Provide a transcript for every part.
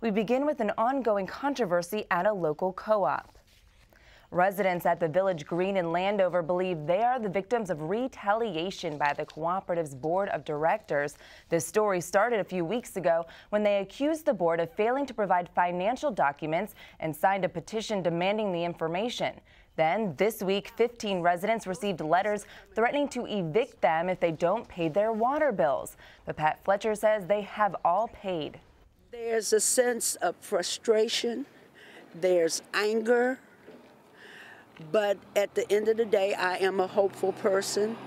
We begin with an ongoing controversy at a local co-op. Residents at the Village Green in Landover believe they are the victims of retaliation by the cooperative's board of directors. This story started a few weeks ago when they accused the board of failing to provide financial documents and signed a petition demanding the information. Then, this week, 15 residents received letters threatening to evict them if they don't pay their water bills. But Pat Fletcher says they have all paid. There's a sense of frustration, there's anger, but at the end of the day, I am a hopeful person,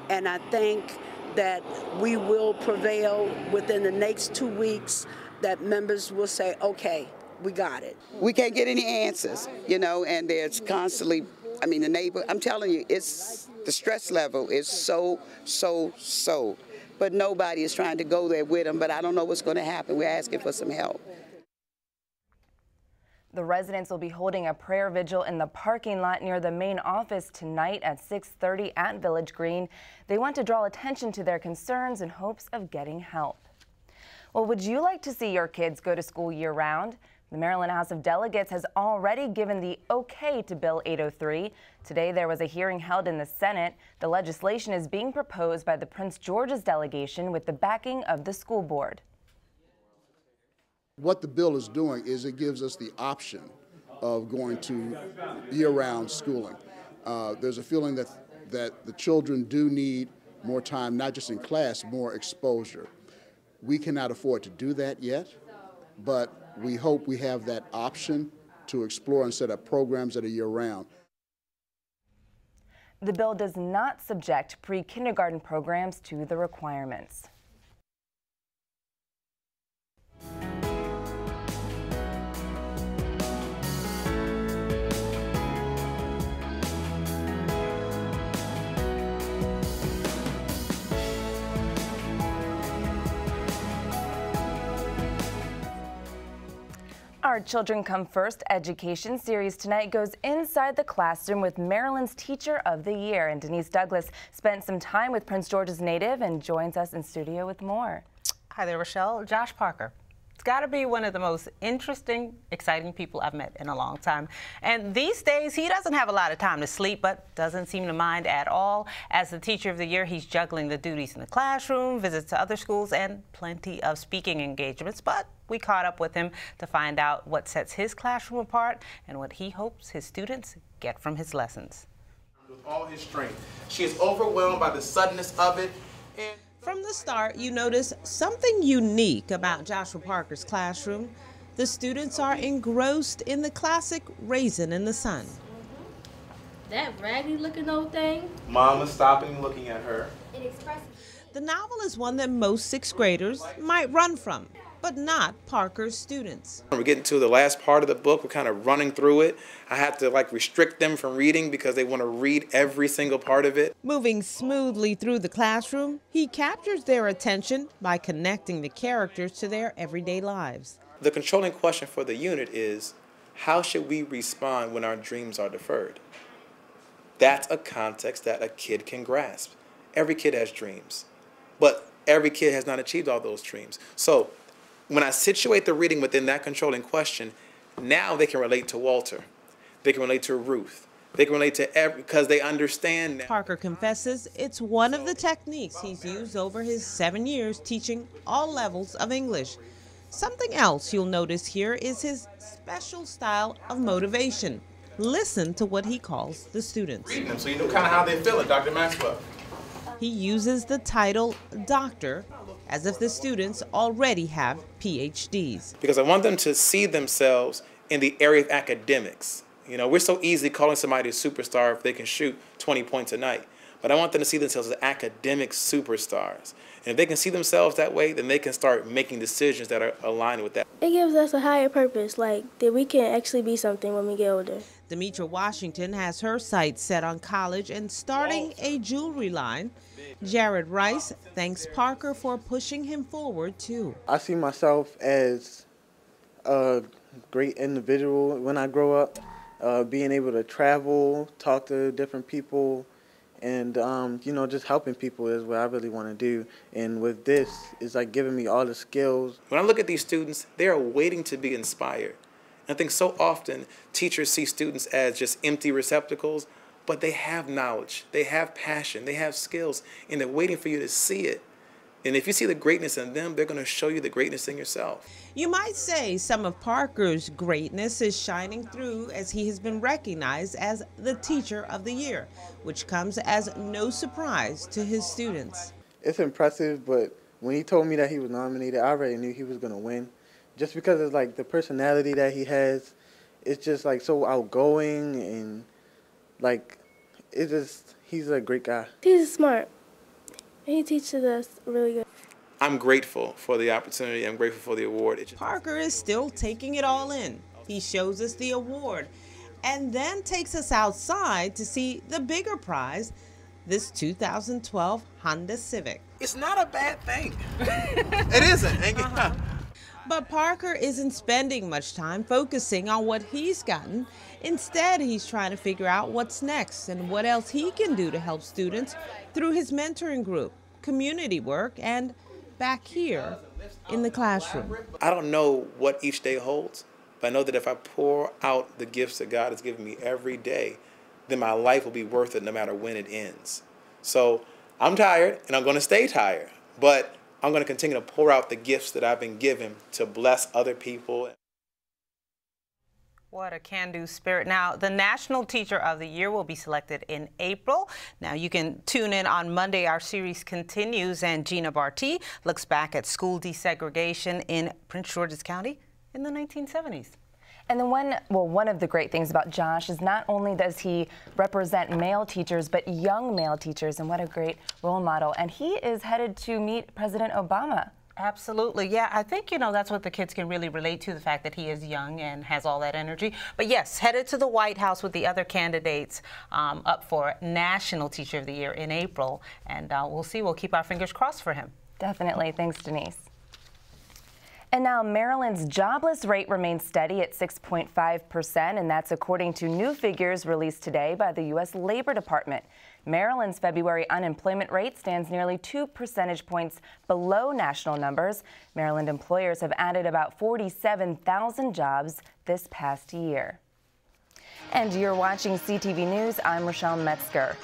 and I think that we will prevail within the next 2 weeks, that members will say, okay, we got it. We can't get any answers, you know, and there's constantly, I mean, the neighbor, I'm telling you, it's the stress level is so. But nobody is trying to go there with them, but I don't know what's going to happen. We're asking for some help. The residents will be holding a prayer vigil in the parking lot near the main office tonight at 6:30 at Village Green. They want to draw attention to their concerns in hopes of getting help. Well, would you like to see your kids go to school year-round? The Maryland House of Delegates has already given the okay to Bill 803. Today there was a hearing held in the Senate. The legislation is being proposed by the Prince George's delegation with the backing of the school board. What the bill is doing is it gives us the option of going to year-round schooling. There's a feeling that the children do need more time, not just in class, more exposure. We cannot afford to do that yet, but we hope we have that option to explore and set up programs that are year-round. The bill does not subject pre-kindergarten programs to the requirements. Our Children Come First education series tonight goes inside the classroom with Maryland's Teacher of the Year. And Denise Douglas spent some time with Prince George's native and joins us in studio with more. Hi there, Rochelle. Josh Parker. It's got to be one of the most interesting, exciting people I've met in a long time. And these days, he doesn't have a lot of time to sleep, but doesn't seem to mind at all. As the Teacher of the Year, he's juggling the duties in the classroom, visits to other schools, and plenty of speaking engagements. But we caught up with him to find out what sets his classroom apart and what he hopes his students get from his lessons. With all his strength, she is overwhelmed by the suddenness of it. And from the start, you notice something unique about Joshua Parker's classroom. The students are engrossed in the classic Raisin in the Sun. That raggedy looking old thing. Mama's stopping looking at her. It expresses. The novel is one that most sixth graders might run from, but not Parker's students. We're getting to the last part of the book. We're kind of running through it. I have to restrict them from reading because they want to read every single part of it. Moving smoothly through the classroom, he captures their attention by connecting the characters to their everyday lives. The controlling question for the unit is, how should we respond when our dreams are deferred? That's a context that a kid can grasp. Every kid has dreams, but every kid has not achieved all those dreams. So when I situate the reading within that controlling question, now they can relate to Walter. They can relate to Ruth. They can relate to because they understand now. Parker confesses it's one of the techniques he's used over his 7 years teaching all levels of English. Something else you'll notice here is his special style of motivation. Listen to what he calls the students. Reading them so you know kind of how they're feeling, Dr. Maxwell. He uses the title doctor as if the students already have PhDs. Because I want them to see themselves in the area of academics. You know, we're so easily calling somebody a superstar if they can shoot 20 points a night. But I want them to see themselves as academic superstars. And if they can see themselves that way, then they can start making decisions that are aligned with that. It gives us a higher purpose, like that we can actually be something when we get older. Demetra Washington has her sights set on college and starting a jewelry line. Jared Rice thanks Parker for pushing him forward, too. I see myself as a great individual when I grow up, being able to travel, talk to different people, And, you know, just helping people is what I really want to do. And with this, it's like giving me all the skills. When I look at these students, they are waiting to be inspired. And I think so often teachers see students as just empty receptacles, but they have knowledge, they have passion, they have skills, and they're waiting for you to see it. And if you see the greatness in them, they're going to show you the greatness in yourself. You might say some of Parker's greatness is shining through as he has been recognized as the Teacher of the Year, which comes as no surprise to his students. It's impressive, but when he told me that he was nominated, I already knew he was going to win. Just because it's like the personality that he has, it's just like so outgoing and like he's a great guy. He's smart. He teaches us really good. I'm grateful for the opportunity. I'm grateful for the award. Parker is still taking it all in. He shows us the award and then takes us outside to see the bigger prize, this 2012 Honda Civic. It's not a bad thing. It isn't. But Parker isn't spending much time focusing on what he's gotten. Instead, he's trying to figure out what's next and what else he can do to help students through his mentoring group, community work, and back here in the classroom. I don't know what each day holds, but I know that if I pour out the gifts that God has given me every day, then my life will be worth it no matter when it ends. So I'm tired, and I'm going to stay tired, but I'm going to continue to pour out the gifts that I've been given to bless other people. What a can-do spirit. Now, the National Teacher of the Year will be selected in April. Now, you can tune in on Monday. Our series continues, and Gina Barty looks back at school desegregation in Prince George's County in the 1970s. And then one of the great things about Josh is not only does he represent male teachers, but young male teachers, and what a great role model. And he is headed to meet President Obama. Absolutely. Yeah, I think, you know, that's what the kids can really relate to, the fact that he is young and has all that energy. But yes, headed to the White House with the other candidates up for National Teacher of the Year in April. And we'll see. We'll keep our fingers crossed for him. Definitely. Thanks, Denise. And now Maryland's jobless rate remains steady at 6.5%, and that's according to new figures released today by the U.S. Labor Department. Maryland's February unemployment rate stands nearly 2 percentage points below national numbers. Maryland employers have added about 47,000 jobs this past year. And you're watching CTV News. I'm Rochelle Metzger.